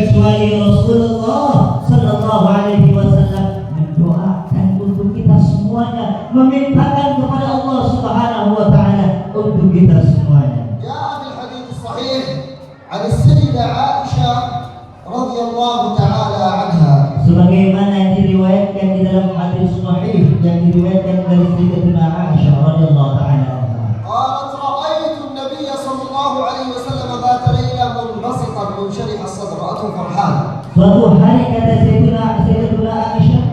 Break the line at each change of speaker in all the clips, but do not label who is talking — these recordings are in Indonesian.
kecuali Rasulullah sallallahu alaihi wasallam mendoakan untuk kita semuanya, memintakan kepada Allah Subhanahu wa taala untuk kita semuanya.
Jaa fil hadits sahih 'an as-sayyidah Aisyah radhiyallahu taala anha,
sebagaimana yang diriwayatkan di dalam hadis sahih yang diriwayatkan dari Sayyidatina Aisyah radhiyallahu taala anha.
Qalat ra'aytu an-nabiy sallallahu alaihi wasallam dhata layla munbasitan munshariha as-sadr athu farhan.
Suatu hari kata Sayyidatina Aisyah,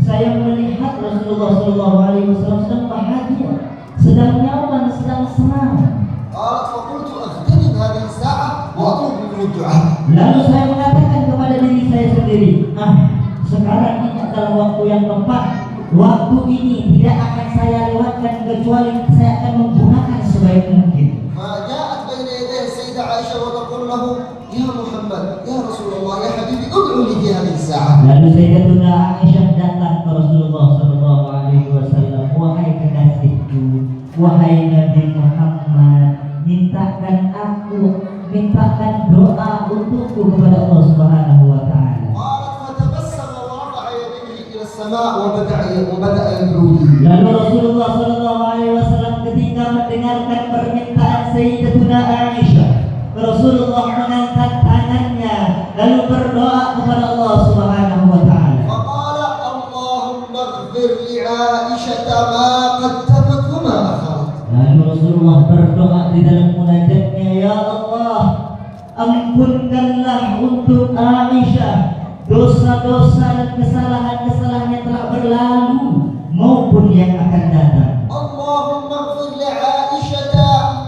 saya melihat Rasulullah sallallahu alaihi wasallam sedang bahagia, sedang nyaman, sedang senang.
Qalat faqultu aghtanib hadhihi as-sa'ah wa atlub minhu ad-du'a.
Lalu saya mengatakan kepada diri saya sendiri, sekarang ini adalah waktu yang tepat. Waktu ini tidak akan saya lewatkan kecuali saya akan menggunakan sebaik mungkin.
فجاءت بين يديه السيدة عائشة وتقول له يا محمد يا رسول الله يا حبيبي ادعو لي في هذه الساعة.
Lalu Sayyidatuna Aisyah datang ke Rasulullah sallallahu alaihi wasallam, wahai kekasihku, wahai Nabi Muhammad, mintakan doa untukku kepada Allah Subhanahu wa taala.
قالت فتبسم ورفع يديه إلى السماء وبدأ يدعو لي.
Lalu Rasulullah sallallahu alaihi wasallam ketika mendengarkan permintaan Sayyidatuna Aisyah, Rasulullah mengangkat tangannya lalu berdoa kepada Allah Subhanahu wa taala.
فقال اللهم اغفر لعائشة ما قدمت وما أخرت.
Lalu Rasulullah berdoa di dalam munajatnya, ya Allah, ampunkanlah untuk Aisyah dosa-dosa dan kesalahan-kesalahan yang telah berlalu maupun yang akan datang.
اللهم اغفر لعائشة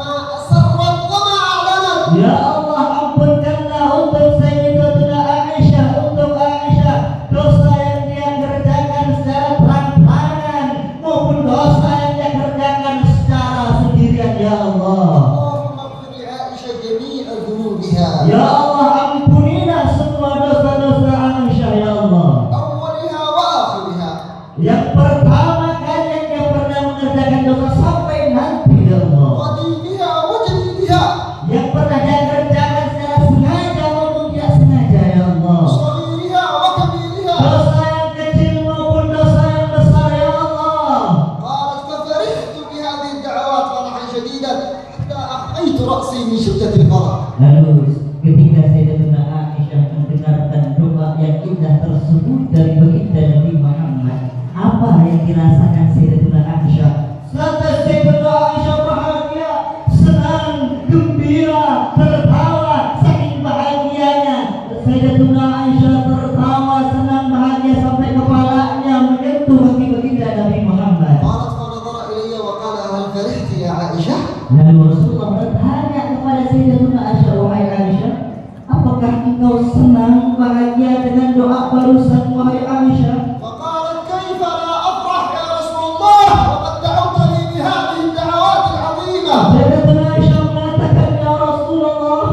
ما أسرت وما أعلنت.
Ya Allah, ampunkanlah untuk Sayyidatuna Aisyah, untuk Aisyah dosa yang dia kerjakan secara terang-terangan maupun dosa yang dia kerjakan secara sendirian. Ya Allah,
اللهم اغفر لعائشة جميع ذنوبها.
ya Allah, ampunilah semua dosa-dosa Aisyah. Ya Allah,
أولها وآخرها.
yang pertama kali yang dia pernah mengerjakan dosa sampai nanti. Ya Allah,
قديمها وجديدها.
yang pernah dia kerjakan secara sengaja maupun tidak sengaja. Ya Allah,
صغيرها وكبيرها.
dosa yang kecil maupun dosa yang besar. Ya Allah.
قالت ففرحت بهذه الدعوات فرحا شديدا حتى أحقيت رأسي من شدة الفرح.
Lalu ketika Sayyidatuna Aisyah mendengarkan doa yang indah tersebut dari baginda Nabi Muhammad, apa yang dirasakan Sayyidatuna Aisyah? Lantas Sayyidatuna Aisyah bahagia, senang, gembira, tertawa, saking bahagianya. Sayyidatuna Aisyah tertawa, senang, bahagia sampai kepalanya menyentuh kaki baginda Nabi Muhammad.
قالت فنظر إلي وقال هل فرحت يا عائشة؟
Lalu Rasulullah bertanya kepada Sayyidatuna Aisyah, wahai Aisyah, apakah engkau senang, bahagia dengan doa barusan, wahai Aisyah?
فقالت كيف لا أفرح يا رسول الله وقد دعوتني بهذه الدعوات العظيمة.
Sayyidatuna Aisyah mengatakan, ya Rasulullah,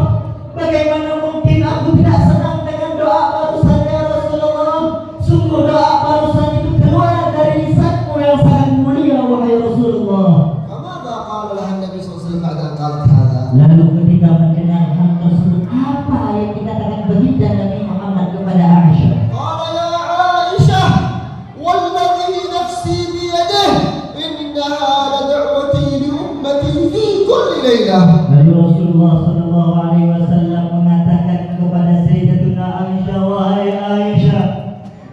bagaimana mungkin aku tidak senang dengan doa barusan, ya Rasulullah? Sungguh doa barusan itu keluar dari lisanmu yang sangat mulia, wahai Rasulullah.
فماذا قال لها النبي صلى الله عليه وسلم بعد أن قالت هذا؟
Lalu ketika mendengar hal tersebut, apa yang dikatakan baginda Nabi Muhammad kepada Aisyah?
قال يا عائشة والذي نفسي بيده إنها لدعوتي لأمتي في كل ليلة.
Lalu Rasulullah sallallahu alaihi wasallam mengatakan kepada Sayyidatuna Aisyah, wahai Aisyah,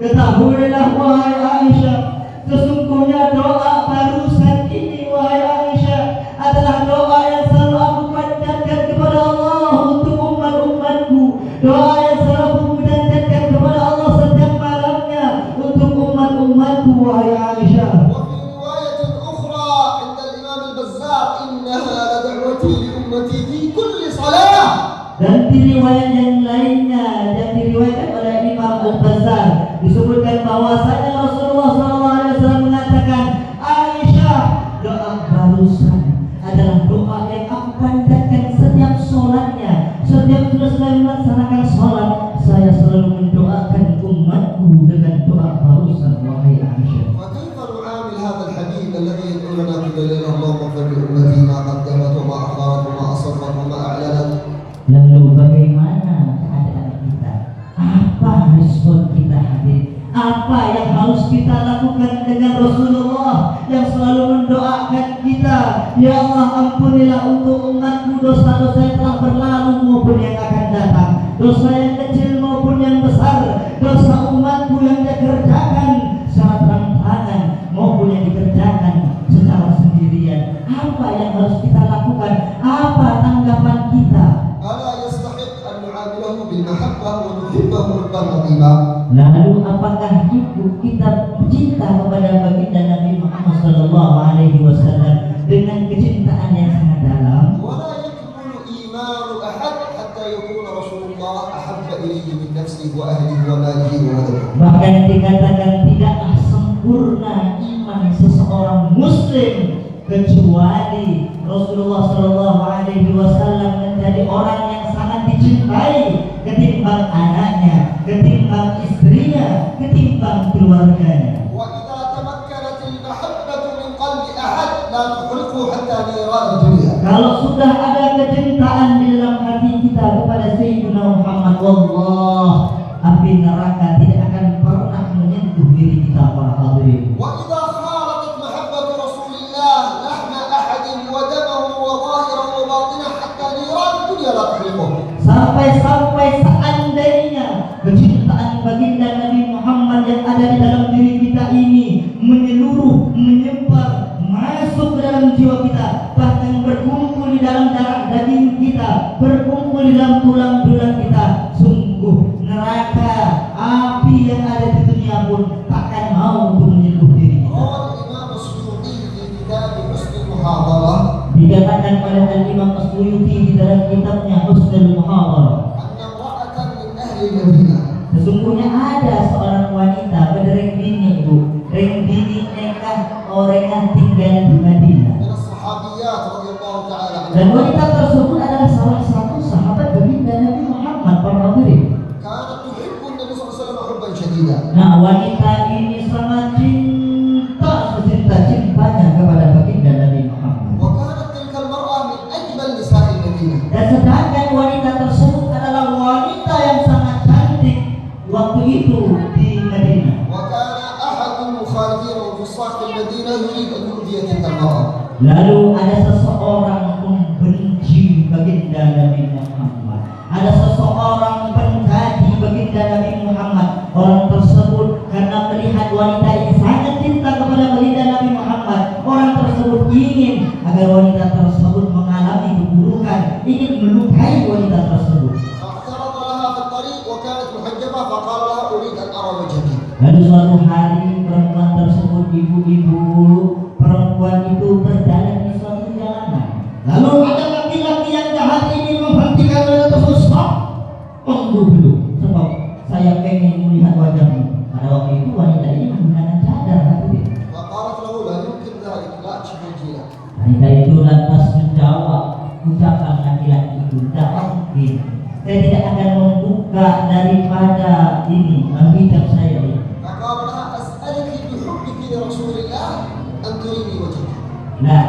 ketahuilah wahai Aisyah, sesungguhnya doa barusan ini wahai Aisyah adalah doa yang selalu aku panjatkan kepada Allah untuk umat-umatku, doa yang selalu aku panjatkan kepada Allah setiap malamnya untuk umat-umatku wahai Aisyah.
وفي رواية أخرى عند الإمام البزار إنها لدعوتي لأمتي في كل صلاة.
Dan di riwayat yang lainnya yang diriwayatkan oleh Imam Al-Bazzar disebutkan bahwasanya Rasulullah SAW mengatakan, Aisyah, doa barusan adalah doa yang aku panjatkan setiap sholatnya. Setiap sudah selesai melaksanakan sholat, saya selalu mendoakan umatku dengan doa barusan wahai Aisyah.
وكيف نعامل هذا الحبيب الذي يدعو لنا كل ليلة اللهم اغفر لأمتي ما قدمت وما أخرت وما أسرت وما أعلنت.
Lalu bagaimana keadaan kita Apa yang harus kita lakukan dengan Rasulullah yang selalu mendoakan kita, ya Allah, ampunilah untuk umatku dosa-dosa yang telah berlalu maupun yang akan datang, dosa yang kecil maupun yang besar, dosa umatku yang dikerjakan secara terang-terangan maupun yang dikerjakan secara sendirian. Apa yang harus kita lakukan? Apa tanggapan kita?
ألا يستحق أن نعامله بالمحبة ونحبه حبا عظيما؟
Lalu apakah cukup kita cinta kepada baginda Nabi Muhammad SAW dengan kecintaan yang sangat dalam?
ولا يكمل إيمان أحد حتى يكون رسول الله أحب إليه من نفسه وأهله وماله وولده.
Bahkan dikatakan tidaklah sempurna iman seseorang Muslim kecuali Rasulullah SAW menjadi orang yang sangat dicintai ketimbang anaknya, ketimbang istrinya, ketimbang keluarganya.
وإذا تمكنت المحبة من قلب أحد لا تحرقه حتى نيران الدنيا.
Kalau sudah ada kecintaan di dalam hati kita kepada Sayyidina Muhammad, wallah, api neraka tidak akan pernah menyentuh diri kita, para hadirin.
وإذا خالطت محبة رسول الله لحم أحد ودمه وظاهره وباطنه حتى نيران الدنيا لا تحرقه.
Sampai seandainya kecintaan baginda Nabi Muhammad yang ada di dalam diri kita ini menyeluruh, menyebar, masuk ke dalam jiwa kita, bahkan berkumpul di dalam darah daging kita, berkumpul di dalam tulang-tulang kita, sungguh neraka, api yang ada di dunia pun takkan mau untuk menyentuh diri kita.
روى الإمام السيوطي في كتاب حسن المحاضرة
Dikatakan oleh Imam As-Suyuti di dalam kitabnya Husnul Muhadarah,
أن امرأة من أهل المدينة
sesungguhnya ada seorang wanita bereng dini, Bu. Reng dini nekah orang tinggal di Madinah.
من الصحابيات رضي الله تعالى
Dan
عنها
wanita tersebut adalah salah satu sahabat baginda Nabi Muhammad, para hadirin.
كانت تحب النبي صلى الله عليه وسلم حبا شديدا.
Nah, wanita ini sangat cinta secinta-cintanya kepada baginda Nabi Muhammad.
وكانت تلك المرأة من أجمل نساء المدينة.
Dan sedangkan wanita tersebut adalah wanita yang sangat cantik waktu itu di Madinah.
وكان أحد المخالفين والفساق في المدينة يريد أن يؤذي تلك المرأة.
Lalu ada seseorang membenci baginda Nabi Muhammad. Ada seseorang pencaci baginda Nabi Muhammad. Orang tersebut karena melihat wanita ini sangat cinta kepada baginda Nabi Muhammad, orang tersebut ingin agar wanita tersebut mengalami keburukan, ingin melukai wanita tersebut.
فاعترض لها في الطريق وكانت محجبة فقال لها أريد أن أرى وجهك.
Lalu suatu hari perempuan tersebut, ibu-ibu, perempuan itu berjalan di suatu jalanan. Lalu ada laki-laki yang jahat ini menghentikan wanita tersebut. Stop, tunggu dulu, sebab saya pengen melihat wajahmu. Pada waktu itu wanita ini menggunakan cadar, hadirin.
فقالت له لا يمكن ذلك لا تشبهي لك.
Wanita itu lantas menjawab ucapan laki-laki itu, tidak mungkin. Saya tidak akan membuka daripada ini hijab saya ini.
فقال لها أسألك بحبك لرسول الله أن تريني وجهك.
Nah,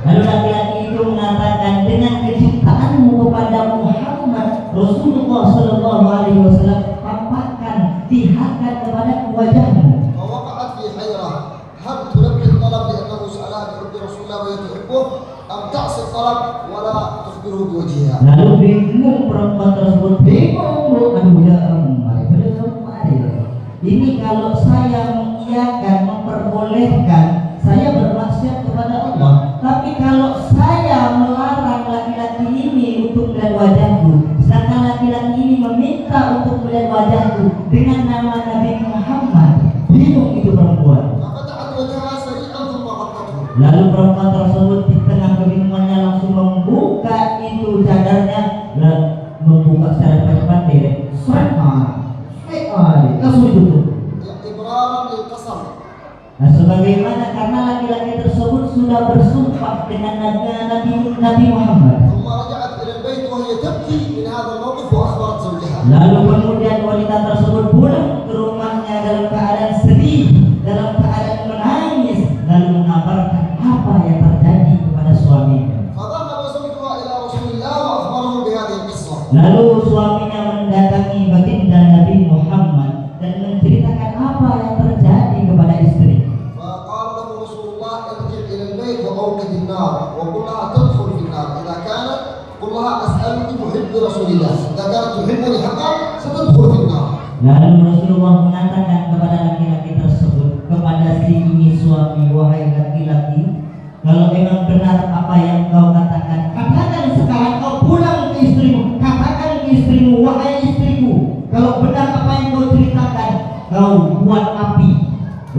lalu laki-laki itu mengatakan, dengan kecintaanmu kepada Muhammad Rasulullah SAW, tampakkan, lihatkan kepada wajahmu.
فوقعت في حيرة هل تلبي الطلب لأنه سألها بحب رسول الله وهي تحبه أم تعصي الطلب ولا تخبره بوجهها.
Lalu bingung perempuan tersebut, bingung, aduh ya ini kalau saya mengiyakan, memperbolehkan, saya bermaksiat kepada Allah. Tapi kalau saya melarang laki-laki ini untuk melihat wajahku, sedangkan laki-laki ini meminta untuk melihat wajahku dengan nama Nabi Muhammad, bingung itu perempuan.
ففتحت وجهها سريعا ثم غطته.
Lalu perempuan tersebut di tengah kebingungannya langsung membuka itu cadarnya dan membuka secara cepat-cepat. Langsung ditutup.
إبرارا للقسم.
Nah, sebagaimana karena laki-laki tersebut sudah bersumpah dengan Nabi Muhammad.
ثم رجعت إلى البيت وهي تبكي من هذا الموقف وأخبرت زوجها.
Lalu kemudian wanita tersebut pulang ke rumahnya dalam keadaan sedih, dalam keadaan menangis, lalu mengabarkan apa yang terjadi kepada suaminya.
فذهب زوجها إلى رسول الله وأخبره بهذه القصة.
Lalu suaminya mendatangi baginda Nabi Muhammad dan menceritakan apa yang
كانت تحبني حقا ستدخل في النار.
Lalu Rasulullah mengatakan kepada laki-laki tersebut, kepada si ini suami, wahai laki-laki, kalau memang benar apa yang kau katakan, katakan sekarang kau pulang ke istrimu, katakan ke istrimu, wahai istriku, kalau benar apa yang kau ceritakan, kau buat api,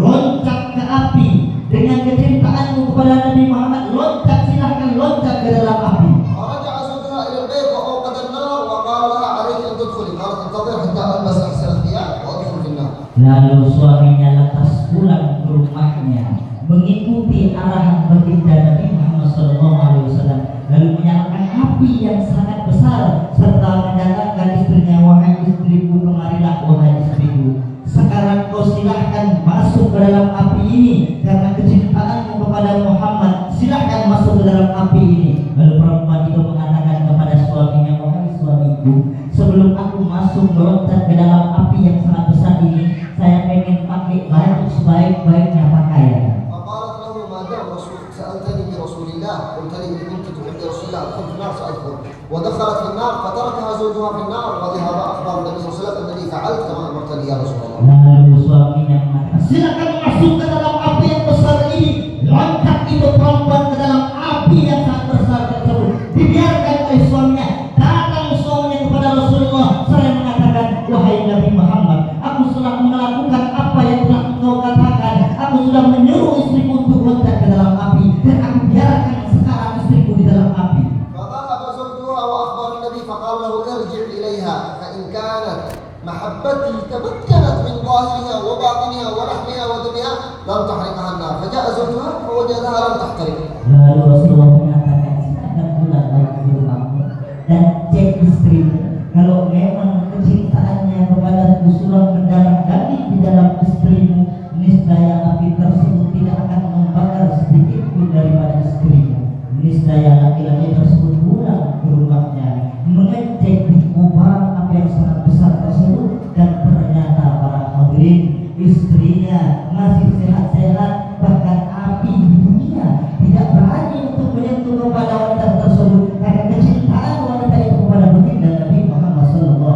loncat ke api dengan kecintaanmu kepada Nabi Muhammad, loncat, silahkan loncat ke dalam api.
فرجع زوجها الى البيت واوقد النار وقال لها عليك ان تدخلي، قالت انتظر حتى البس احسن الثياب وادخل في النار.
Lalu suaminya lantas pulang ke rumahnya, mengikuti arahan baginda Nabi Muhammad SAW, lalu menyalakan api yang sangat besar serta mendatangkan istrinya, wahai istriku, kemarilah wahai istriku, sekarang kau silahkan masuk ke dalam api ini karena kecintaanmu kepada Muhammad, silahkan masuk ke dalam api ini. Lalu perempuan itu mengatakan kepada suaminya, wahai suamiku, sebelum aku masuk meloncat ke dalam api yang sangat besar ini, saya pengen pakai baju sebaik-baiknya pakaian.
فقالت له ما دام سالتني برسول الله قلت لي ان كنت تحب رسول الله ادخل في النار سادخل، ودخلت في النار فتركها زوجها في النار، وبهذا اخبر النبي صلى الله عليه وسلم انني فعلت كما امرتني يا رسول الله.
Lalu suaminya mengatakan, silakan masuk ke dalam api yang besar ini. Loncat itu perempuan ke dalam api yang sangat besar tersebut, dibiarkan oleh suaminya. Datang suaminya kepada Rasulullah, saya mengatakan, wahai Nabi Muhammad, aku sudah melakukan apa yang telah engkau katakan, aku sudah menyuruh istriku untuk loncat ke dalam api, dan aku biarkan sekarang istriku di dalam api.
فذهب زوجها واخبر النبي فقال له ارجع اليها فان كانت محبتي تمكنت من ظاهرها وباطنها ولحمها ودمها لم تحرقها النار. فجاء زوجها فوجدها لم تحترق.
Lalu Rasulullah mengatakan, silakan pulang lagi ke rumahmu dan cek istrimu, kalau memang kecintaannya kepadaku sudah mendarah daging di dalam istrimu, niscaya api tersebut tidak akan membakar sedikit pun daripada istrimu. Niscaya laki-laki tersebut pulang ke rumahnya, mengecek kobaran api yang sangat besar tersebut, dan ternyata para hadirin, istrinya masih sehat-sehat, bahkan api di dunia tidak berani untuk menyentuh kepada wanita tersebut karena kecintaan wanita itu kepada baginda Nabi Muhammad SAW.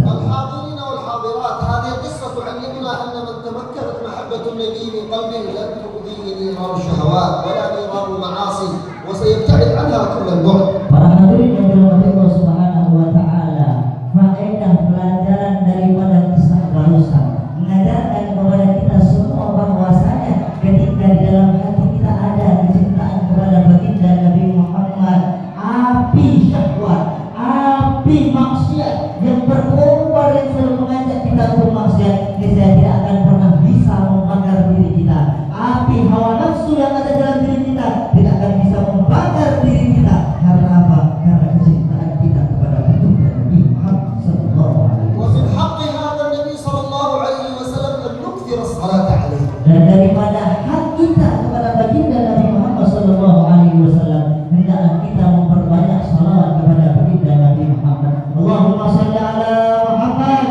الحاضرين والحاضرات، هذه القصة تعلمنا أن من تمكنت محبة النبي من قلبه لن تؤذيه نيران الشهوات ولا نيران المعاصي وسيبتعد عنها كل البعد.
Para hadirin yang dirahmati Allah Subhanahu wa taala, faedah pelajaran daripada kisah barusan mengajarkan kepada kita semua bahwasanya ketika di dalam hati kita ada kecintaan kepada baginda Nabi Muhammad, api syahwat, api maksiat yang berkobar yang selalu mengajak kita untuk maksiat, niscaya tidak akan pernah bisa membakar diri kita. Api hawa nafsu yang ada dalam diri kita tidak akan bisa membakar diri kita. Karena apa? Karena kecintaan kita kepada baginda Nabi Muhammad sallallahu alaihi
ومن
wasallam.
حق هذا النبي صلى الله عليه وسلم أن نكثر الصلاة عليه.
Dan daripada hak kita kepada baginda Nabi Muhammad sallallahu alaihi wasallam, hendaklah kita memperbanyak salawat kepada baginda Nabi Muhammad. Allahumma shalli ala Muhammad.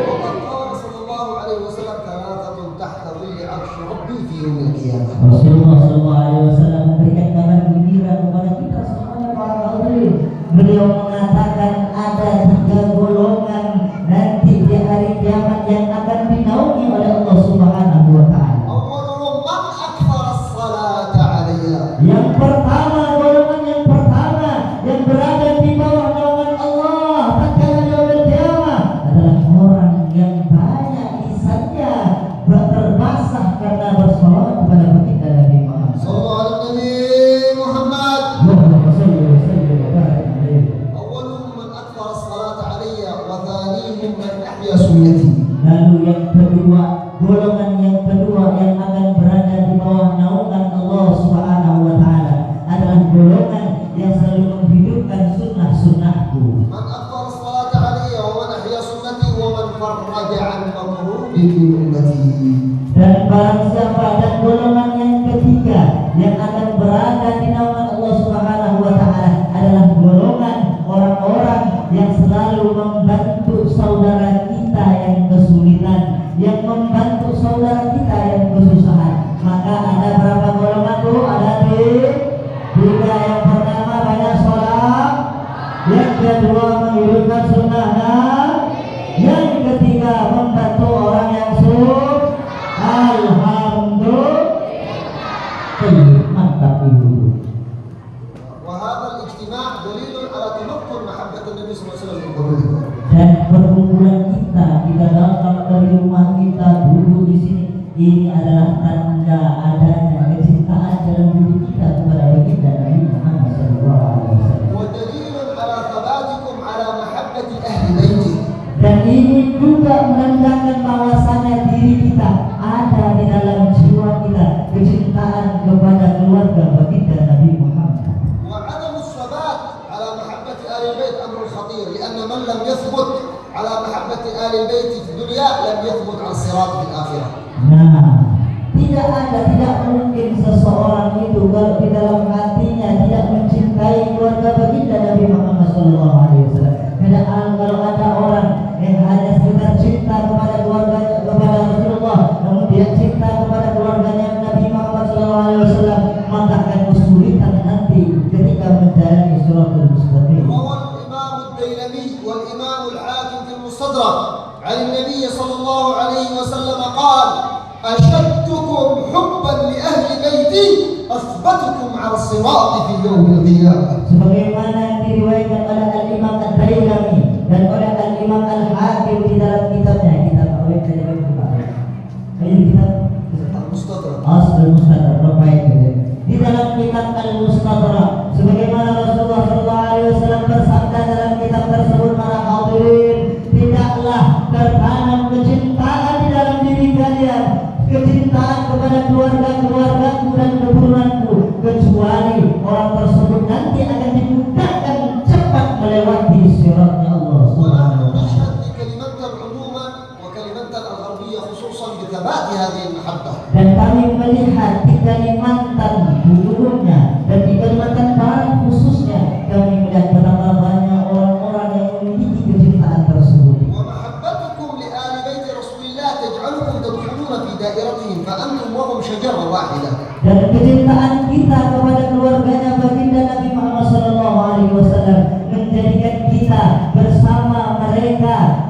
وقد قال صلى الله عليه وسلم ثلاثة تحت ظل عرش ربي في يوم القيامة.
Rasulullah sallallahu alaihi wasallam memberikan kabar gembira kepada kita semuanya para hadirin. Beliau mengatakan ada 3 golongan nanti di hari kiamat yang akan dinaungi oleh Allah Subhanahu wa taala.
أولهم من أكثر الصلاة علي.
Yang pertama, golongan yang pertama yang berada di bawah naungan Allah tatkala yaumul qiyamah adalah orang yang banyak lisannya terbasah karena bersolawat kepada baginda Nabi Muhammad.
صلوا على النبي محمد.
Allahumma shalli wa sallim wa barik alaihi.
أولهم من أكثر الصلاة علي وثانيهم من أحيا سنتي.
Lalu yang kedua, golongan yang kedua yang akan berada di bawah naungan Allah Subhanahu wa taala adalah golongan yang selalu menghidupkan sunnah-sunnahku.
من أكثر الصلاة علي ومن أحيا سنتي ومن فرج عن مكروب من أمتي.
Dan barang siapa, dan golongan yang ketiga yang akan berada di naungan Allah Subhanahu wa taala adalah golongan orang-orang yang selalu membantu saudara kita yang kesulitan, yang membantu saudara kita yang kesusahan. Maka ada berapa golongan tuh? Ada 3. Yang pertama banyak sholat, yang kedua kedua menurunkan sunnahnya. Yang ketiga membantu orang yang sunnah. Alhamdulillah. Mantap ibu.
وهذا الاجتماع دليل على تمكن محبة النبي صلى الله عليه وسلم من قلوبكم.
Dan perkumpulan kita datang dari rumah kita duduk di sini, ini adalah tanda adanya kecintaan dalam diri kita kepada baginda Nabi Muhammad SAW.
ودليل على ثباتكم على محبة أهل بيته.
Dan ini juga menandakan bahwasanya diri kita ada di dalam jiwa kita kecintaan kepada keluarga baginda Nabi Muhammad.
وعدم الثبات على محبة آل البيت أمر خطير، لأن من لم يثبت على محبة آل البيت في الدنيا لم يثبت على الصراط في الآخرة.
Nah, tidak mungkin seseorang itu kalau di dalam hatinya tidak mencintai keluarga baginda Nabi Muhammad SAW. Kalau ada orang yang hanya sekedar cinta kepada kepada Rasulullah, namun dia cinta kepada keluarganya Nabi Muhammad SAW, maka akan kesulitan nanti ketika menjalani siratal mustaqim.
روى الإمام الديلمي والإمام الحاكم في المستدرك عن النبي صلى الله عليه وسلم قال: أشدكم حبا لأهل بيتي أثبتكم على الصراط في يوم القيامة.
Sebagaimana yang diriwayatkan oleh Al-Imam Ad-Dailami dan oleh Al-Imam Al-Hakim di dalam kitabnya, kitab awet kitab
المستدرك.
Al-Mustadrak terbaik gitu. Di dalam kitab Al-Mustadrak, sebagaimana Rasulullah SAW bersabda dalam kitab tersebut, para hadirin, tidaklah tertanam kecintaan di dalam diri kalian, kecintaan kepada keluargaku dan keturunanku, kecuali orang tersebut nanti akan dimudahkan cepat melewati siratnya Allah Subhanahu wa
ونحن
taala.
نشهد لكلمتنا العمومة وكلمتنا الغربية خصوصا بثبات هذه المحبة.
Dan kami melihat di Kalimantan umumnya dan di Kalimantan Barat khususnya, kami melihat betapa banyak orang-orang yang memiliki kecintaan tersebut.
ومحبتكم لآل بيت رسول الله تجعلكم تدخلون في دائرتهم فأنتم وهم شجرة واحدة.
Dan kecintaan kita kepada keluarganya baginda Nabi Muhammad SAW menjadikan kita bersama mereka,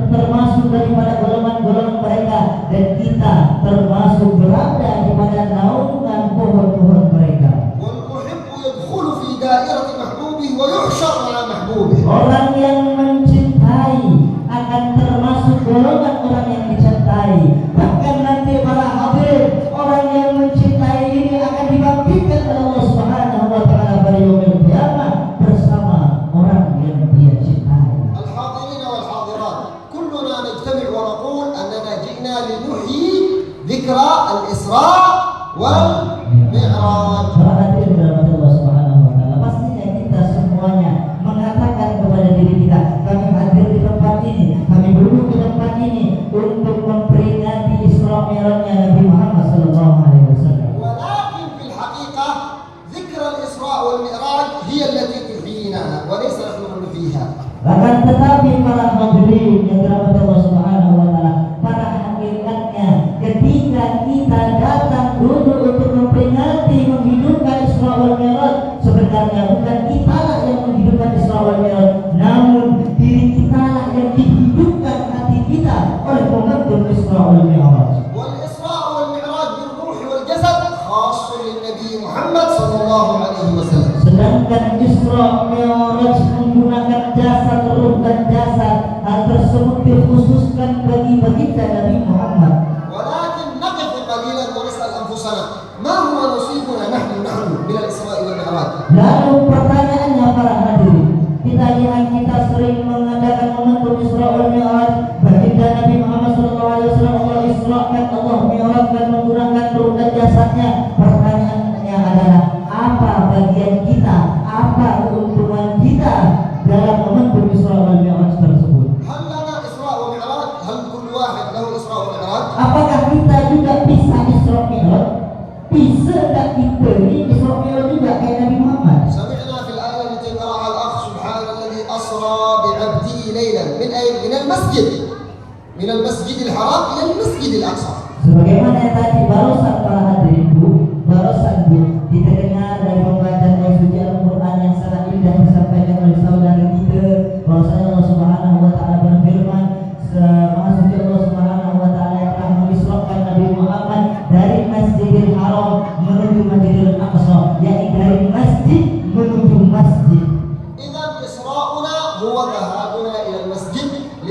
termasuk daripada golongan-golongan mereka, dan kita termasuk berada di pada naungan pohon-pohon mereka.
والمحب يدخل في دائرة محبوبه ويحشر مع محبوبه.
Orang yang mencintai akan termasuk golongan orang yang dicintai. Bahkan nanti para hadir, orang yang mencintai ini akan dibangkitkan oleh Allah Subhanahu wa taala pada yaumil qiyamah bersama orang yang dia cintai.
الحاضرين والحاضرات كلنا نجتمع ونقول أننا جئنا لنحيي ذكرى الإسراء والمعراج.
Para hadirin dirahmati Allah Subhanahu wa taala, pastinya kita semuanya mengatakan kepada diri kita, kami hadir di tempat ini, kami duduk di tempat ini untuk memperingati Isra Mi'rajnya Nabi Muhammad sallallahu alaihi wasallam.
ولكن في الحقيقة ذكرى الإسراء والمعراج هي التي تحيينا وليس نحن من نحييها.
Bahkan tetapi para hadirin yang dirahmati Allah Subhanahu wa taala, pada hakikatnya ketika kita datang duduk untuk memperingati menghidupkan Isra wal Mi'raj, sebenarnya bukan kitalah yang menghidupkan Isra wal Mi'raj, namun diri kitalah yang dihidupkan hati kita oleh momentum Isra wal Mi'raj.
والإسراء والمعراج بالروح والجسد خاص للنبي محمد صلى الله عليه وسلم.
Sedangkan Isra Mi'raj menggunakan jasad, ruh dan jasad, hal tersebut dikhususkan bagi baginda Nabi Muhammad.
ولكن نقف قليلا ونسأل أنفسنا ما هو نصيبنا نحن من الإسراء والمعراج؟
Lalu pertanyaannya para hadirin, kita lihat kita sering mengadakan momentum Isra wal Mi'raj, baginda Nabi Muhammad SAW Allah Isra'kan, Allah Mi'rajkan menggunakan ruh dan jasadnya. Pertanyaannya adalah, apa bagian kita, apa keuntungan kita dalam momentum Isra wal Mi'raj tersebut?
هل لنا إسراء ومعراج؟ هل كل واحد له إسراء ومعراج؟
Apakah kita juga bisa Isra Mi'raj? Bisa tak kita ini Isra Mi'raj juga kayak Nabi Muhammad?
سمعنا في الآية التي قرأها الأخ سبحان الذي أسرى بعبده ليلا من المسجد الحرام إلى المسجد الأقصى.
Sebagaimana yang tadi barusan para hadirin barusan diterdengar dari pembacaan ayat suci Al-Quran yang sangat indah disampaikan oleh saudara kita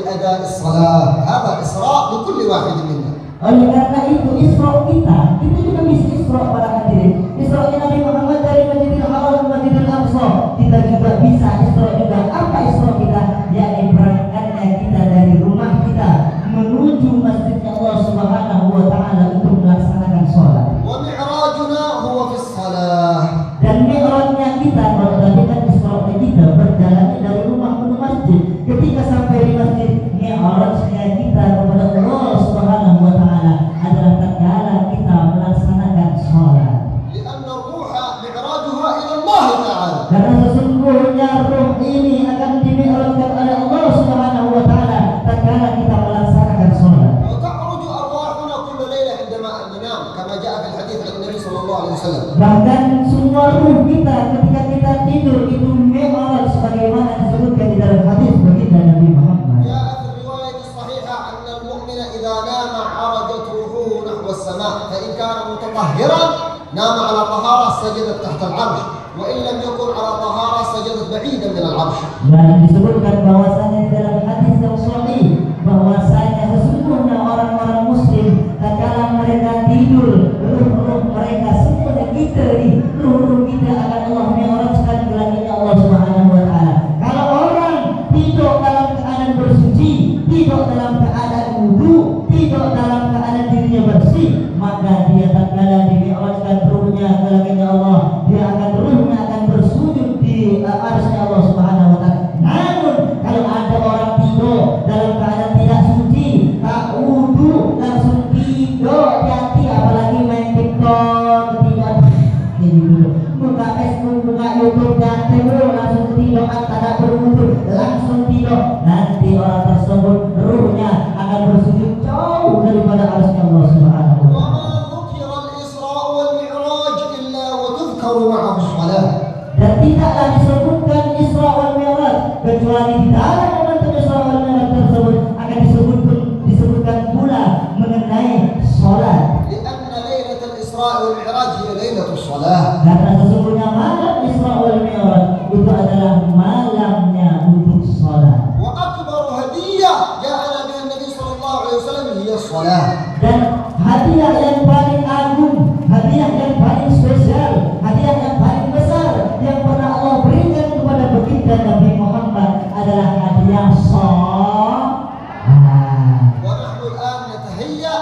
لأداء الصلاة. هذا إسراء لكل واحد منا.
Oleh karena itu Isra kita itu juga bisa Isra para hadirin. Isra Nabi Muhammad dari Masjidil Haram ke Masjidil Aqsa. Kita juga bisa Isra juga. Apa Isra kita? Yakni berangkatnya kita dari rumah kita menuju masjidnya Allah Subhanahu wa taala untuk melaksanakan sholat.
Wa mi'rajuna huwa fi shalah.
Dan mi'rajnya kita kalau tadi kan Isra kita berjalan dari rumah menuju masjid. Ketika sampai di masjid, mi'rajnya kita kepada Allah Subhanahu wa taala adalah tatkala kita melaksanakan sholat.
Lianna ruha mi'rajuha ila Allah taala.
Karena sesungguhnya ruh ini akan dimi'rajkan oleh Allah Subhanahu wa taala tatkala kita melaksanakan sholat.
Wa ta'ruju arwahuna kull layla 'indama nanam kama ja'a fil hadits 'an Nabi sallallahu alaihi wasallam.
Bahkan semua ruh kita ketika kita tidur itu mi'raj sebagaimana disebutkan di dalam hadis baginda Nabi Muhammad.
Ja'a fi riwayat sahihah anna al-mu'mina idza nama 'arajat ruhuhu nahwa as-sama' fa in kana mutatahhiran nama 'ala taharah sajadat tahta al-'arsh wa in lam yakun 'ala taharah sajadat ba'idan min al-'arsh.
Dan disebutkan bahwasanya di dalam hadis yang sahih bahwasanya sesungguhnya orang-orang muslim tatkala mereka tidur ruh-ruh mereka semuanya kita nih ruh-ruh kita akan Allah mi'rajkan ke langitnya Allah Subhanahu wa taala. Kalau orang tidur dalam keadaan bersuci, tidur dalam keadaan wudu, tidur dalam keadaan dirinya bersih, maka dia tatkala dimi'rajkan ruhnya ke langitnya Allah, dia akan ruhnya akan bersujud di arsy Allah Subhanahu wa taala. Namun kalau ada orang tidur dalam keadaan tidak suci, tak wudu, langsung tidur jati, apalagi main TikTok, ketiga gitu. Buka Facebook, buka YouTube dan tidur langsung tidur, tak berwudu, langsung tidur. Nanti orang tersebut ruhnya akan bersujud jauh daripada arsy Allah Subhanahu wa taala.
وما ذكر الإسراء والمعراج إلا وتذكر معه الصلاة.
Dan tidaklah disebutkan Isra wal Mi'raj kecuali di dalam momentum Isra wal Mi'raj tersebut akan disebutkan pula mengenai sholat.
لأن ليلة الإسراء والمعراج هي ليلة الصلاة.
Karena sesungguhnya malam Isra wal Mi'raj itu adalah malamnya untuk sholat.
وأكبر هدية جاءنا بها النبي صلى الله عليه وسلم هي الصلاة.
Dan hadiah yang paling agung, hadiah yang paling spesial, hadiah yang paling besar yang pernah Allah berikan kepada baginda Nabi Muhammad adalah hadiah sholat.
ونحن الآن نتهيأ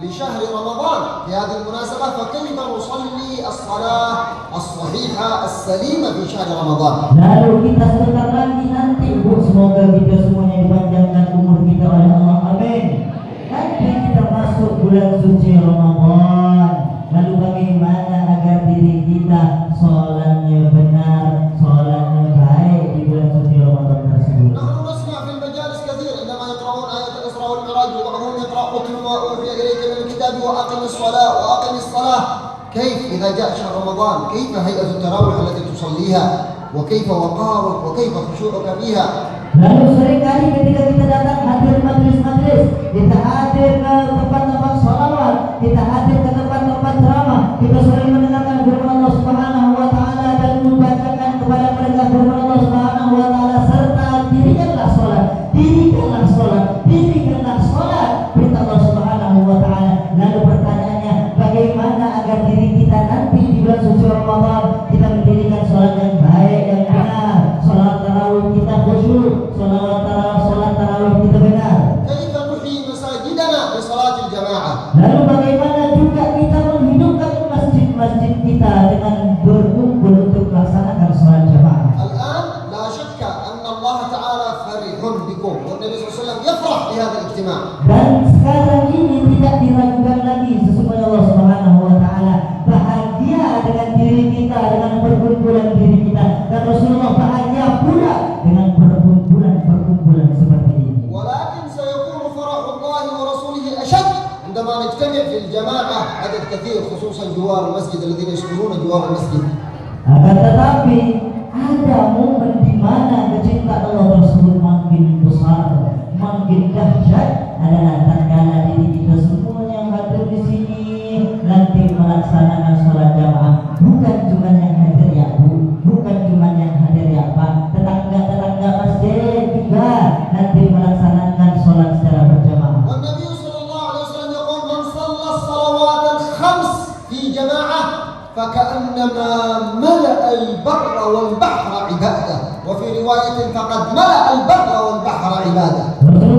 لشهر رمضان في هذه المناسبة، فكيف نصلي الصلاة الصحيحة السليمة في شهر رمضان؟
Lalu kita sebentar lagi nanti, Bu, semoga kita semuanya dipanjangkan umur kita oleh Allah. Amin. Nanti kita masuk bulan suci Ramadan. Lalu bagaimana agar diri kita sholatnya benar, sholatnya baik di bulan suci Ramadan tersebut?
نحن نسمع في المجالس كثير عندما يقرؤون آية الإسراء والمعراج وبعضهم يقرأ اتل ما أوحي إليك من الكتاب وأقم الصلاة وأقم الصلاة. كيف إذا جاء شهر رمضان كيف هيئة التراويح التي تصليها وكيف وقارك وكيف خشوعك فيها؟
Lalu seringkali ketika kita datang hadir majlis-majlis, kita hadir ke tempat-tempat sholawat, kita hadir ke tempat-tempat ceramah, kita sering mendengarkan firman Allah Subhanahu wa taala dan membacakan kepada mereka firman Allah Subhanahu wa taala serta dirikanlah sholat, dirikanlah sholat, dirikanlah sholat, perintah Allah Subhanahu wa taala. Lalu pertanyaannya, bagaimana agar diri kita nanti di bulan suci Ramadan kita mendirikan sholat yang baik, yang benar, sholat tarawih kita khusyuk, sholat tarawih kita benar.
كيف نحيي مساجدنا بصلاة الجماعة؟
Lalu bagaimana juga kita menghidupkan masjid-masjid kita dengan berkumpul untuk melaksanakan sholat jamaah.
الآن لا شك أن الله تعالى فرح بكم والنبي صلى الله عليه وسلم يفرح بهذا الاجتماع.
Dan sekarang ini tidak diragukan lagi sesungguhnya Allah Subhanahu wa taala bahagia dengan diri kita, dengan perkumpulan diri kita, dan Rasulullah bahagia pula dengan perkumpulan seperti ini.
ولكن سيكون فرح الله ورسوله أشد عندما نجتمع في الجماعة عدد كثير خصوصا جوار المسجد الذين يسكنون جوار المسجد.
Akan tetapi ada momen di mana kecintaan Allah tersebut makin besar, makin dahsyat adalah tatkala diri kita semuanya yang hadir di sini nanti melaksanakan sholat jamaah. Bukan cuma yang hadir ya Bu, bukan cuma yang hadir ya Pak, tetangga-tetangga masjid juga nanti melaksanakan
إنما ملأ البر والبحر عبادة وفي رواية فقد ملأ البر والبحر عبادة.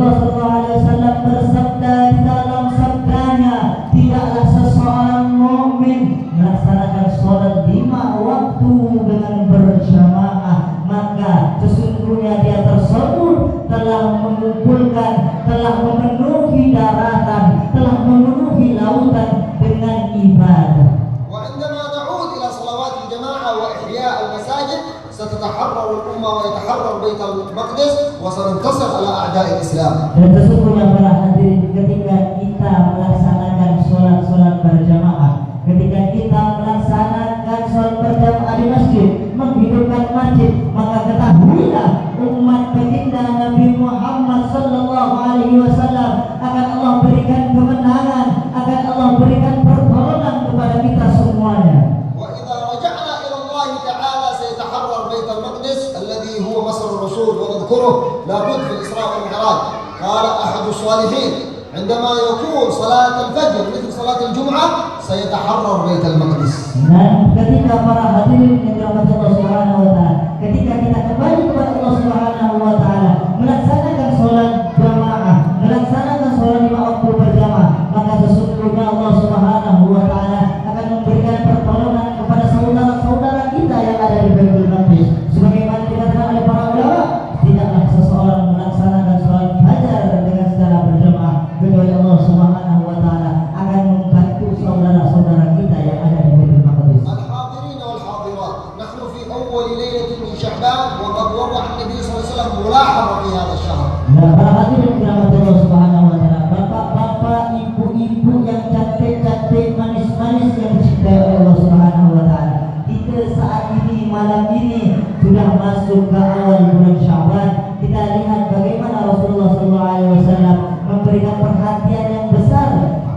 Rasulullah SAW bersabda di dalam sabdanya, tidaklah seseorang mukmin melaksanakan sholat 5 waktu dengan berjamaah, maka sesungguhnya dia tersebut telah mengumpulkan, telah memenuhi daratan, telah memenuhi lautan dengan ibadah.
وعندما نعود إلى صلوات الجماعة وإحياء المساجد ستتحرر الأمة ويتحرر بيت المقدس وسننتصر على أعداء الإسلام.
Dan sesungguhnya para hadirin, ketika kita melaksanakan sholat berjamaah, ketika kita melaksanakan sholat berjamaah di masjid, menghidupkan masjid, maka ketahuilah umat baginda Nabi Muhammad sallallahu alaihi wasallam akan Allah berikan kemenangan, akan Allah berikan pertolongan kepada kita semuanya.
وإذا رجعنا إلى الله تعالى سيتحرر بيت المقدس الذي هو مصر الرسول ونذكره لابد في الإسراء والمعراج. قال أحد الصالحين عندما يكون صلاة الفجر مثل صلاة الجمعة سيتحرر بيت المقدس.
Dan ketika para hadirin yang dirahmati Allah Subhanahu wa taala, ketika kita kembali kepada Allah Subhanahu wa taala, melaksanakan sholat jamaah, melaksanakan sholat 5 waktu berjamaah, maka sesungguhnya Allah Subhanahu wa taala akan memberikan pertolongan kepada saudara-saudara kita yang ada di Baitul Maqdis. Sebagaimana dikatakan oleh para ulama, tidaklah seseorang melaksanakan sholat fajar dengan secara berjamaah kecuali Allah Subhanahu wa taala akan membantu saudara-saudara kita yang ada di Baitul Maqdis.
الحاضرين والحاضرات نحن في أول ليلة من شعبان وقد وضع النبي صلى الله عليه وسلم ملاحظة في هذا الشهر.
Nah, para hadirin dirahmati Allah Subhanahu wa taala, bapak-bapak, ibu-ibu yang cantik-cantik, manis-manis yang dicintai oleh Allah Subhanahu wa taala. Kita saat ini, malam ini sudah masuk ke awal bulan Sya'ban. Kita lihat bagaimana Rasulullah SAW memberikan perhatian yang besar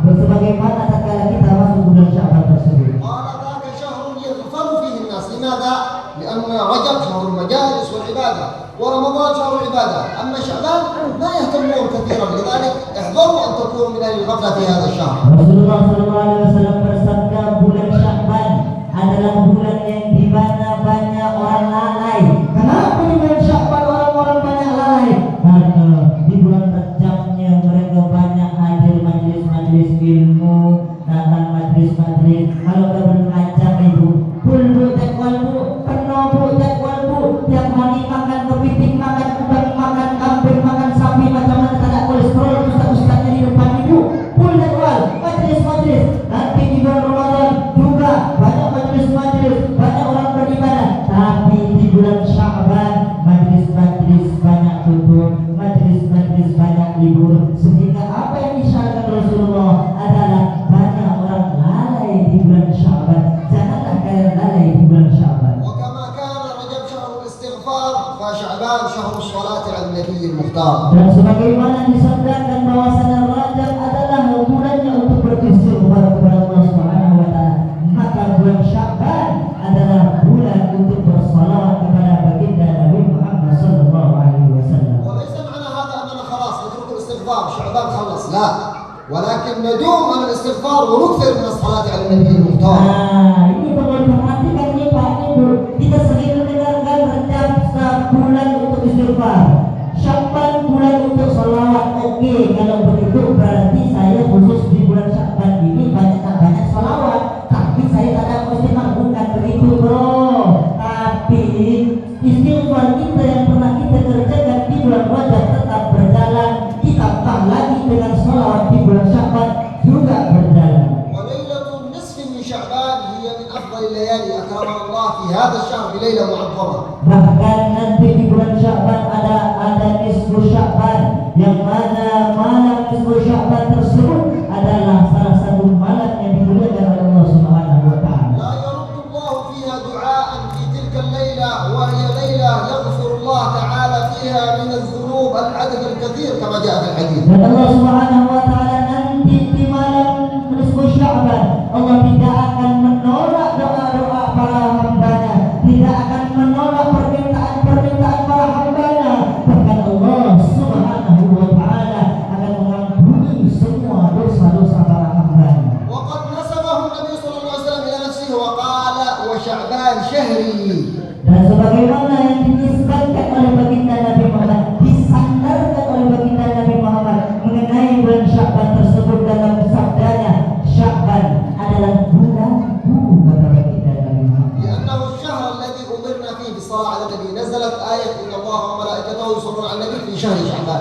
sebagaimana tatkala kita masuk bulan Sya'ban tersebut.
قال ذاك شهر يغفر فيه الناس. لماذا؟ لأن رجب شهر المجالس والعبادة ورمضان شهر العبادة، أما شعبان لا يهتمون كثيرا، لذلك احذروا أن تكونوا من أهل الغفلة في هذا الشهر.
Rasulullah SAW bersabda, bulan Sya'ban adalah bulan yang di mana banyak orang lalai. Kenapa di bulan Sya'ban orang-orang banyak lalai? Karena di bulan Rajabnya mereka banyak hadir majelis-majelis ilmu, datang majelis-majelis. Kalau udah bulan Rajab itu, full bu, jadwal bu, penuh bu, jadwal bu. Tiap hari makan kepiting, makan udang, makan kambing, makan sapi, macam-macam, tak ada kolesterol. Ustaz-ustaznya di depan ibu, full jadwal, majelis-majelis. Nanti di bulan Ramadan juga banyak majelis-majelis, banyak orang beribadah. Tapi di bulan Sya'ban majelis-majelis banyak tutup, majelis-majelis banyak libur. Sehingga apa yang disyaratkan Rasulullah adalah banyak orang lalai di bulan Sya'ban. Janganlah kalian lalai di bulan Sya'ban.
وكما كان رجب شهر الاستغفار فشعبان شهر الصلاة على النبي المختار.
Dan sebagaimana disabdakan bahwasanya Rajab adalah bulannya untuk beristighfar kepada Allah Subhanahu wa taala, maka bulan Sya'ban adalah bulan untuk bersalawat kepada baginda Nabi Muhammad sallallahu alaihi wasallam.
وليس معنى هذا أننا خلاص نترك الاستغفار شعبان خلص، لا، ولكن ندوم على الاستغفار ونكثر من الصلاة على النبي المختار.
Nah, ini perlu diperhatikan nih Pak Ibu. Kita sering mendengarkan Rajab bulan untuk istighfar, Sya'ban bulan untuk salawat. Oke, kalau begitu berarti saya khusus di bulan Sya'ban ini banyak salawat, tapi saya tak ada istighfar. Bukan begitu bro. Tapi istighfar kita yang pernah kita kerjakan di bulan Rajab tetap berjalan, ditambah lagi dengan salawat di bulan Sya'ban juga berjalan.
وليلة النصف من شعبان هي من أفضل الليالي، أكرمنا الله في هذا الشهر بليلة معظمة.
Bahkan nanti di bulan Sya'ban ada nisfu Sya'ban, yang mana malam nisfu Sya'ban tersebut adalah salah satu malam yang dimuliakan oleh Allah Subhanahu wa taala.
لا يرد الله فيها دعاء في تلك الليلة، وهي ليلة يغفر الله تعالى فيها من الذنوب العدد الكثير كما جاء في الحديث.
Dan Allah Subhanahu wa taala nanti di malam nisfu Sya'ban, Allah tidak akan menolak doa-doa para hambanya, tidak akan menolak permintaan para hambanya. Bahkan Allah Subhanahu wa taala akan mengampuni semua dosa-dosa para hambanya.
وقد نسبه النبي صلى الله عليه وسلم إلى نفسه وقال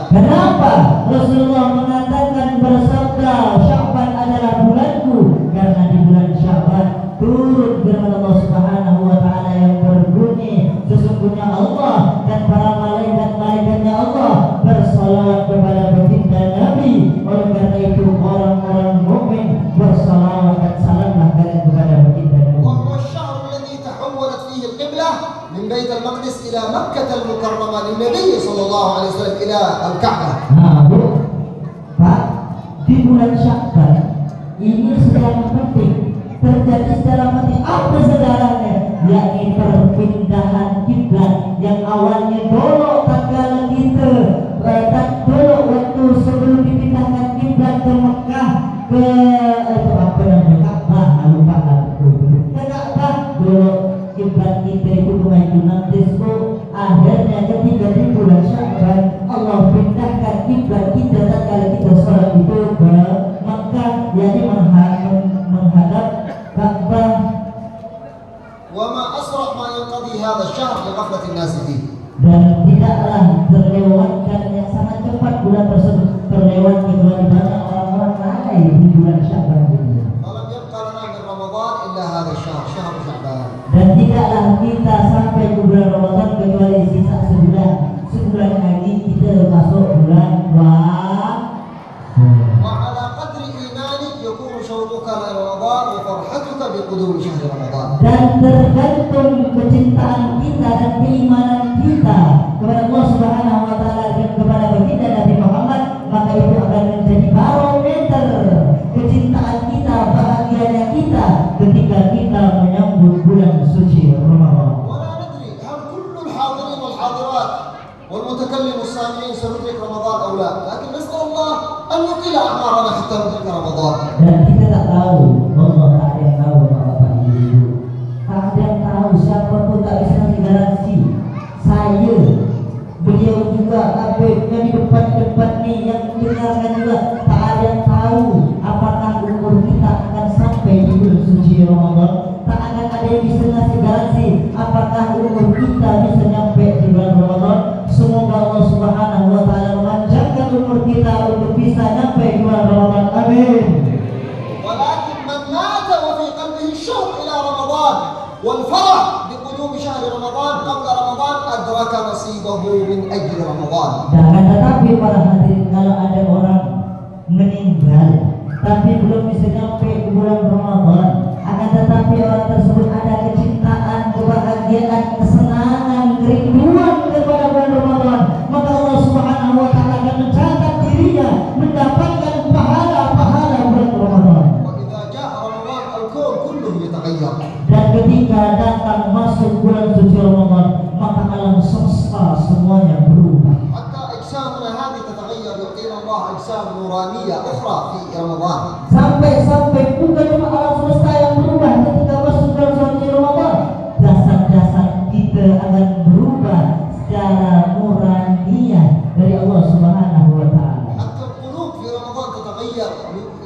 Kenapa Rasulullah mengatakan bersabda Sya'ban adalah bulanku? Karena di bulan Sya'ban turun firman Allah Subhanahu wa taala yang berbunyi, sesungguhnya Allah dan para malaikat-malaikatnya Allah bersalawat kepada baginda Nabi. Oleh karena itu orang-orang mukmin bersalawat dan salamlah kalian kepada baginda Nabi.
وهو الشهر الذي تحولت فيه القبلة من بيت المقدس إلى مكة المكرمة للنبي صلى الله عليه وسلم إلى الكعبة.
Nah, Bu, Pak, di bulan Sya'ban ini sejarah penting terjadi secara penting. Apa sejarahnya? Yakni perpindahan kiblat yang awalnya dulu tatkala kita dulu waktu sebelum dipindahkan kiblat ke Mekah ke apa namanya Ka'bah, lupa aku. Ke Ka'bah dulu kiblat kita itu ke Baitul Maqdis. Akhirnya ketika di bulan Sya'ban Allah pindahkan kiblat kita tatkala kita salat itu ke Mekah, yakni menghadap Ka'bah.
وما أسرع ما ينقضي هذا الشهر لغفلة الناس فيه.
Dan tidaklah terlewatkan yang sangat cepat bulan tersebut terlewat kecuali banyak orang-orang lalai di bulan Sya'ban ini.
فلم يبقى لنا من رمضان إلا هذا الشهر شهر شعبان.
Dan tidaklah kita sampai ke bulan Ramadan kecuali sisa sebulan lagi kita masuk bulan puasa.
وعلى قدر إيمانك يكون شوقك لرمضان وفرحتك بقدوم شهر رمضان.
Dan tergantung kecintaan kita dan keimanan kita kepada Allah Subhanahu wa taala dan kepada baginda Nabi Muhammad, maka itu akan menjadi barometer kecintaan kita, bahagianya kita ketika kita menyambut bulan suci Ramadan.
ولا ندري هل كل الحاضرين والحاضرات والمتكلم السامعين سندرك رمضان أو لا، لكن نسأل الله أن يطيل أعمارنا حتى ندرك رمضان.
Dan kita tak tahu, Allah tak ada yang tahu Bapak Ibu. Tak ada yang tahu, siapa pun tak bisa ngasih garansi. Saya, beliau juga, Habib yang di depan nih, yang mendengarkan juga, tak ada yang tahu apakah umur kita akan sampai di bulan suci Ramadan. Tak akan ada yang bisa ngasih garansi apakah umur kita bisa nyampe di bulan Ramadan. Semoga Allah Subhanahu wa taala memanjangkan umur kita untuk bisa nyampe di bulan Ramadan. Amin.
ولكن من مات وفي قلبه الشوق إلى رمضان والفرح بقدوم شهر رمضان قبل رمضان أدرك نصيبه من أجل رمضان.
Dan tetapi para hadirin, kalau ada orang meninggal tapi belum bisa nyampe ke bulan Ramadan, akan tetapi orang tersebut ada kecintaan, kebahagiaan, kesenangan, kerinduan kepada bulan Ramadan, maka Allah Subhanahu wa taala akan mencatat dirinya mendapatkan pahala-pahala bulan Ramadan.
وإذا جاء رمضان الكون كله يتغير.
Dan ketika datang masuk bulan suci Ramadan, maka alam semesta semuanya berubah.
حتى أجسامنا هذه تتغير، يعطينا الله أجسام نورانية أخرى في رمضان.
Sampai bukan cuma alam semesta yang berubah ketika masuk bulan suci Ramadan, jasad-jasad kita akan berubah secara nuraniah dari Allah Subhanahu wa taala.
حتى القلوب في رمضان تتغير،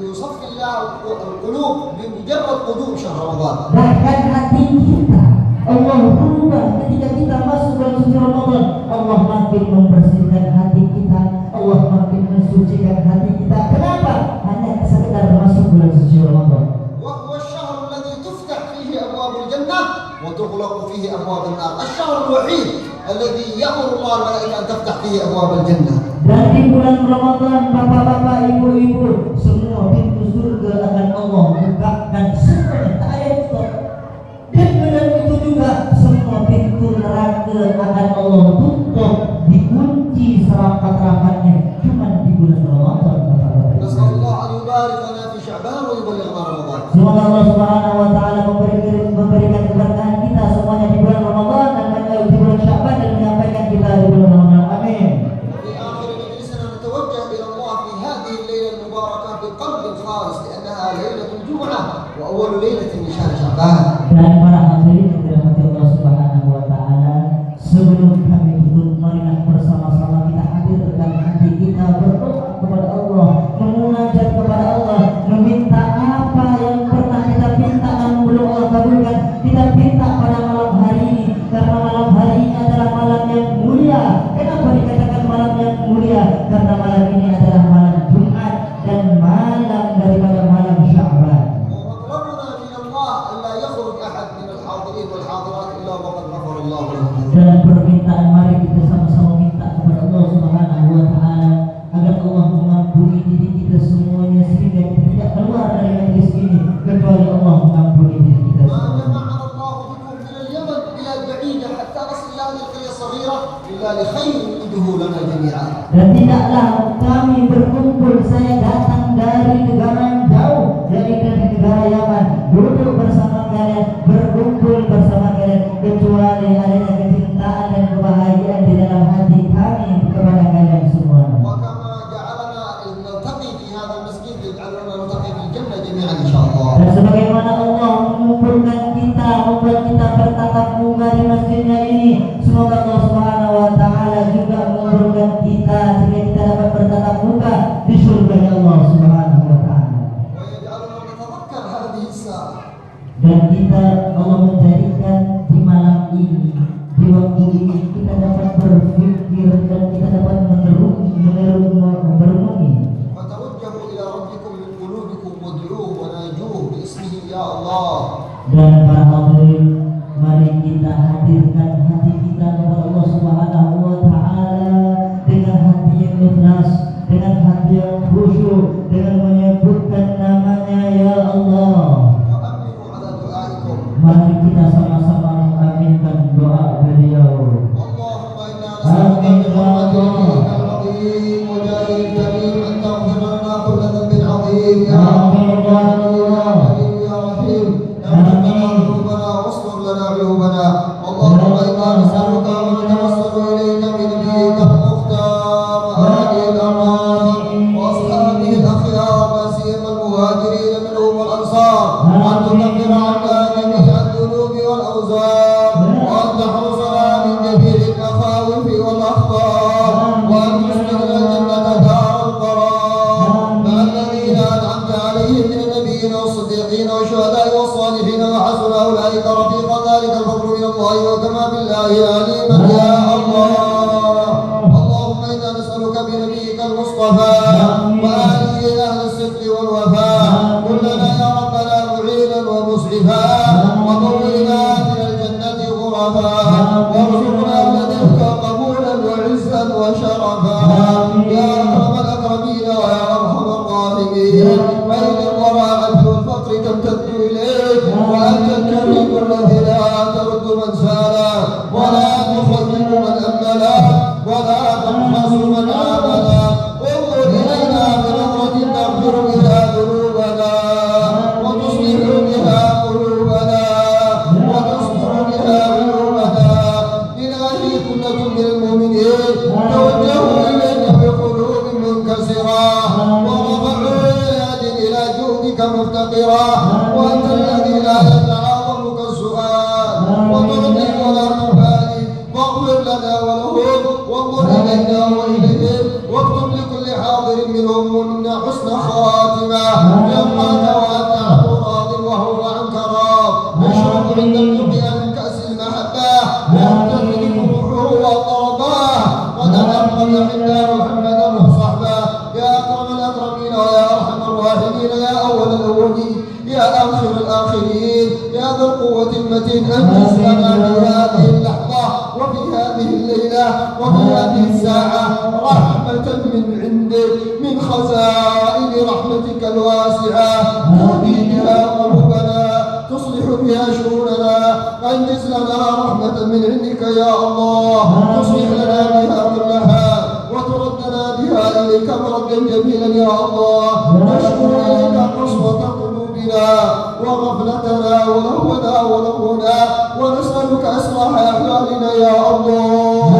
يصفي الله القلوب بمجرد قدوم شهر رمضان.
Bahkan hati kita Allah berubah ketika kita masuk bulan suci Ramadan. Allah makin membersihkan hati kita, Allah makin mensucikan hati kita. Kenapa? Hanya sekedar masuk bulan suci Ramadan.
وهو الشهر الذي تفتح فيه أبواب الجنة وتغلق فيه أبواب النار. الشهر الوحيد الذي يأمر الله الملائكة أن تفتح فيه أبواب الجنة.
Dan di bulan Ramadan, bapak-bapak, ibu-ibu, semua pintu surga akan Allah buka dan semuanya tak ada yang stop. Dan dengan itu juga semua pintu neraka akan Allah tutup, dikunci serapat-rapatnya. Cuma di bulan Ramadan, bapak-bapak.
نسأل الله أن يبارك لنا في شعبان ويبلغنا رمضان.
Semoga Allah Subhanahu wa taala memberikan keberkahan kita semuanya di bulan Ramadan dan di bulan Sya'ban dan menyampaikan kita di bulan Ramadan. Amin.
وفي آخر مجلسنا نتوجه إلى الله في هذه الليلة المباركة بقلب خالص لأنها ليلة الجمعة وأول ليلة من شهر شعبان.
Dan para hadirin yang dirahmati Allah Subhanahu wa taala, sebelum kami tutup, marilah bersama-sama kita hadirkan hati kita, berdoa kepada Allah, memunajat kepada Allah, meminta apa yang pernah kita minta namun belum Allah kabulkan. Kita minta pada malam hari ini, karena malam hari ini adalah malam yang mulia. Kenapa dikatakan malam yang mulia? Karena Dan tidaklah kami berkumpul, saya datang dari negara yang jauh, dari negara Yaman, duduk bersama kalian, berkumpul bersama kalian, kecuali adanya kecintaan dan kebahagiaan di dalam hati kami kepada kalian semua.
وكما جعلنا نلتقي في هذا المسجد يجعلنا نلتقي في الجنة جميعا إن شاء الله.
Dan sebagaimana Allah mengumpulkan kita, membuat kita bertatap muka di masjidnya ini, semoga Allah Subhanahu wa taala juga mengumpulkan kita sehingga kita dapat bertatap muka di surga Allah Subhanahu wa taala.
ويجعلنا نتذكر هذه الساعة.
Dan kita, Allah menjadikan di malam ini, di waktu ini kita dapat berpikir dan kita dapat merenungi.
فتوجهوا إلى ربكم من قلوبكم وادعوه وناجوه باسمه يا الله.
Dan para hadirin, mari kita hadirkan hati kita kepada Allah Subhanahu wa taala dengan hati yang ikhlas, dengan hati yang khusyuk, dengan menyebutkan namanya ya Allah.
وأمنوا على دعائكم.
Mari kita sama-sama mengaminkan doa beliau.
اللهم إنا نسألك بحرمة وجهك العظيم وجاهه الكريم أن تغفر لنا كل ذنب عظيم يا
آمين يا الله.
كريم يا رحيم. اغفر لنا ذنوبنا واستر لنا عيوبنا. اللهم إنا نسألك ونتوسل إليك بنبيك المختار آله الأمام وأصحابه الأخيار لا سيما المهاجرين منهم والأنصار أن تكفر عنا جميع الذنوب والأوزار وأن تحرسنا من جميع المخاوف والأخطار وأن تسكننا الجنة دار القرار مع الذين أنعمت عليهم من النبيين والصديقين والشهداء والصالحين وحسن أولئك رفيقا ذلك الفضل من الله وكما بالله عليما يا الله. اللهم إنا نسألك بنبيك المصطفى وآله أهل الصدق والوفاء كلنا يا ربنا معينا ومسعفا وقوينا من الجنة غرفا وارزقنا لديك قبولا وعزا وشرفا يا أكرم الأكرمين ويا أرحم الراحمين. بين الضراعة والفقر تمتد إليك وأنت الكريم الذي لا ترد من سالا ولا تخذل من أملا ولا تنقص من عملا. انظر إلينا بنظرة تغفر بها ذنوبنا وتصلح بها قلوبنا وتستر بها عيوبنا. إلهي كلة من المؤمنين توجهوا إليك بقلوب منكسرة ورفعوا يد إلى جودك مفتقرا وأنت الذي لا يتعاظمك السؤال وترضي ولا تبالي فاغفر لنا ولهم وانظر إلينا وإليهم واكتب لكل حاضر منهم ومنا حسن خاتمة يبقاك وأنت عنه راض وهو عنك راض. نشرب عند اللقيا من كأس المحبة يرتفع روحه وطرباه ونتقبل منا محمدا وصحبه يا أكرم الأكرمين ويا أرحم الراحمين يا أول الأولين يا آخر الآخرين يا ذا القوة المتين. أنجز لنا في هذه اللحظة وفي هذه الليلة وفي هذه الساعة رحمة من عندك من خزائن رحمتك الواسعة تهدي بها قلوبنا تصلح بها شؤوننا. أنجز لنا رحمة من عندك يا الله تصلح لنا بها كلها وتردنا بها إليك مردا جميلا يا الله. نشكو إليك قسوة قلوبنا وغفلتنا ولهونا ونسألك أصلاح أحوالنا يا الله.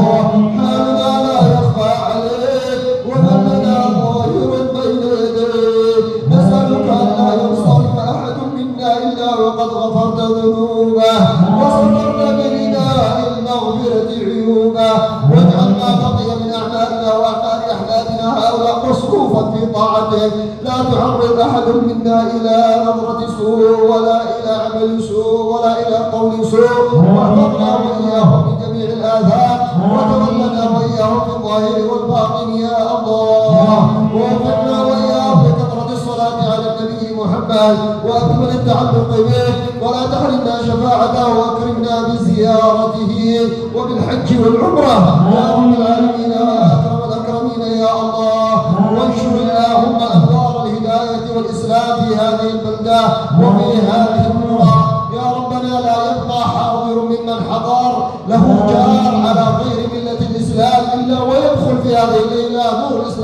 حالنا لا يخفى عليك وأننا ظاهر بين يديك. نسألك أن لا ينصرف أحد منا إلا وقد غفرت ذنوبه وسترت برداء المغفرة عيوبه واجعل ما بقي من أعمالنا وأعمال أحبابنا هؤلاء مصروفا في طاعتك. لا تعرض أحد منا إلى نظرة سوء ولا إلى عمل سوء ولا إلى قول سوء. واحفظنا وإياهم من جميع الآثام وتولنا وإياهم في الظاهر والباطن يا الله. ووفقنا وإياهم بكثرة الصلاة على النبي محمد وأكمل التعلق به ولا تحرمنا شفاعته وأكرمنا بزيارته وبالحج والعمرة يا رب العالمين يا أكرم الأكرمين يا الله. وانشر اللهم أنوار الهداية والإسلام في هذه البلدة وفي هذه القرى يا ربنا. لا يبقى حاضر ممن حضر له جار على غير ملة الإسلام إلا ويدخل في هذه الليلة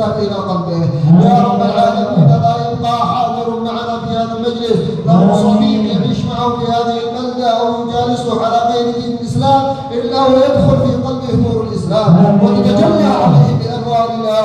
السكينة إلى قلبه يا رب العالمين. لا يبقى حاضر معنا في هذا المجلس، له صديق يعيش معه في هذه البلدة أو يجالسه على غير دين الإسلام إلا ويدخل في قلبه نور الإسلام وتتجلى عليه بأنوار لا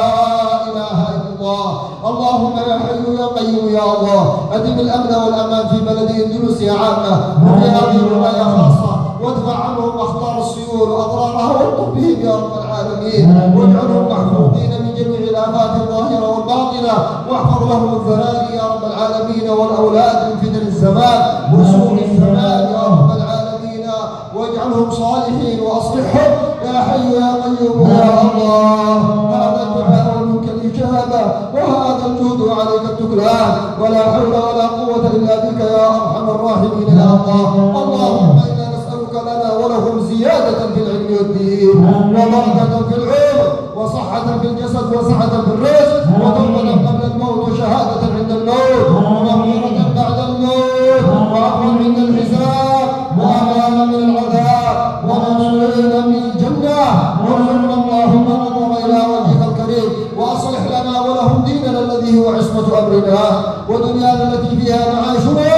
إله إلا الله. اللهم يا حي يا قيوم يا الله أدم الأمن والأمان في بلد اندونيسيا عامة وفي هذه الولاية خاصة، وادفع عنهم أخطار السيول وأضرارها والطف بهم يا رب العالمين، واجعلهم محفوظين من جميع الآفات الظاهرة والباطنة، واحفظ لهم الذراري يا رب العالمين والأولاد من فتن الزمان ورسوم الزمان يا رب العالمين، واجعلهم صالحين وأصلحهم يا حي يا قيوم يا الله. هذا الدعاء ومنك الإجابة وهذا الجهد وعليك التكلان، ولا حول ولا قوة إلا بك يا أرحم الراحمين يا الله. اللهم إنا نسألك لنا ولهم زيادة في العلم والدين وبركة في العمر وصحة في الجسد وسعة في الرزق وتوبة قبل الموت وشهادة عند الموت ومغفرة بعد الموت وعفوا عند الحساب وأمانا من العذاب ونصرنا من الجنة، وارزقنا اللهم النظر إلى وجهك الكريم، وأصلح لنا ولهم ديننا الذي هو عصمة أمرنا ودنيانا التي فيها معاشنا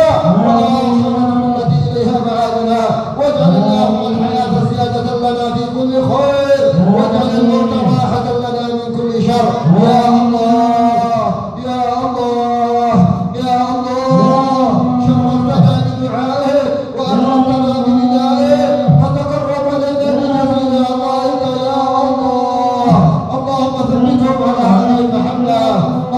وآخرتنا التي إليها معادنا، واجعل اللهم الحياة زيادة لنا في كل خير واجعل الموت راحة لنا من كل شر يا الله يا الله يا الله. شرفتنا بدعائك وأكرمتنا بندائك فتقرب إلينا بجزيل عطائك يا الله. اللهم ثبتهم على هذه المحبة،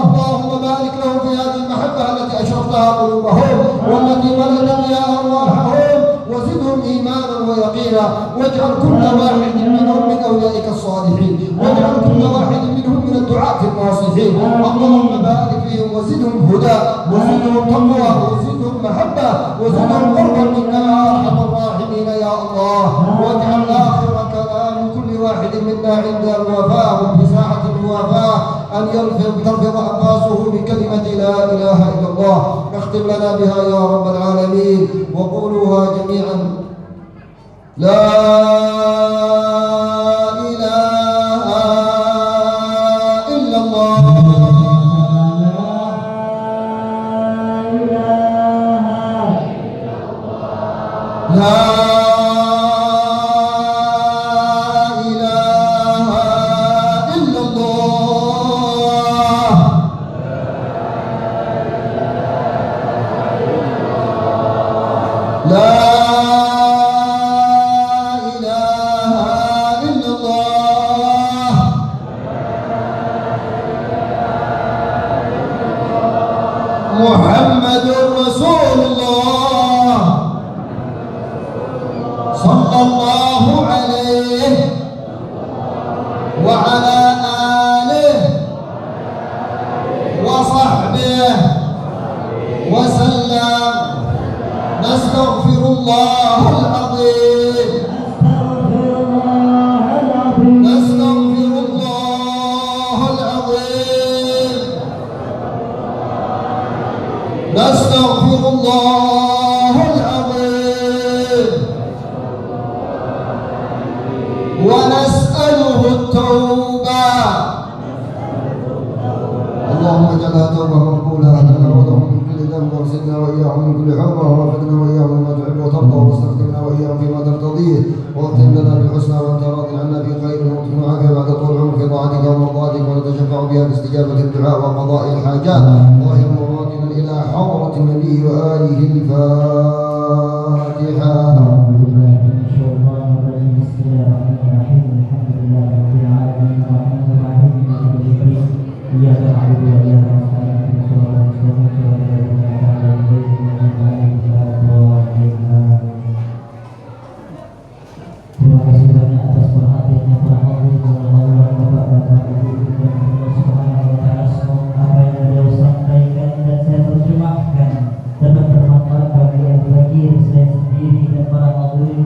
اللهم بارك لهم في هذه المحبة التي أشرفتها قلوبهم والتي ملأت بها أرواحهم، وزدهم إيمانا ويقينا، واجعل كل واحد منهم من أولئك الصالحين، واجعل كل واحد منهم من الدعاة الناصحين. اللهم بارك فيهم وزدهم هدى وزدهم تقوى وزدهم محبة وزدهم قربا منك يا أرحم الراحمين يا الله. واجعل آخر كلام كل واحد منا عند الوفاة وفي ساعة الوفاة أن ترفض أنفاسه بكلمة لا إله إلا الله. اختم لنا بها يا رب العالمين وقولوها جميعا لا إله إلا الله. لا إله إلا الله. لا إله إلا الله. محمد رسول الله صلى الله عليه وعلى آله وصحبه وسلم. نستغفر الله العظيم نستغفر الله العظيم نستغفر الله العظيم ونسأله التوبة. اللهم اجعلها توبة مقبولة لنا ولهم من كل ذنب، وارزقنا وإياهم من كل حرمة، ووفقنا وإياهم ما تحب وترضى، واستخدمنا وإياهم فيما ترتضيه، واختم لنا بالحسنى وأنت راض عنا في خير، وارزقنا عافية بعد طول عمر في طاعتك ومرضاتك، ونتشفع بها باستجابة الدعاء وقضاء الحاجات ظاهرا وباطنا إلى حضرة النبي وآله. الفاتحة.
إياك نعبد وإياك نستعين اهدنا الصراط المستقيم صراط الذين أنعمت عليهم غير المغضوب عليهم ولا الضالين. Terima kasih banyak atas perhatiannya para hadirin dan hadirat Bapak dan Ibu dan Allah Subhanahu wa taala. Semoga apa yang beliau sampaikan dan saya terjemahkan dapat bermanfaat bagi saya sendiri dan para hadirin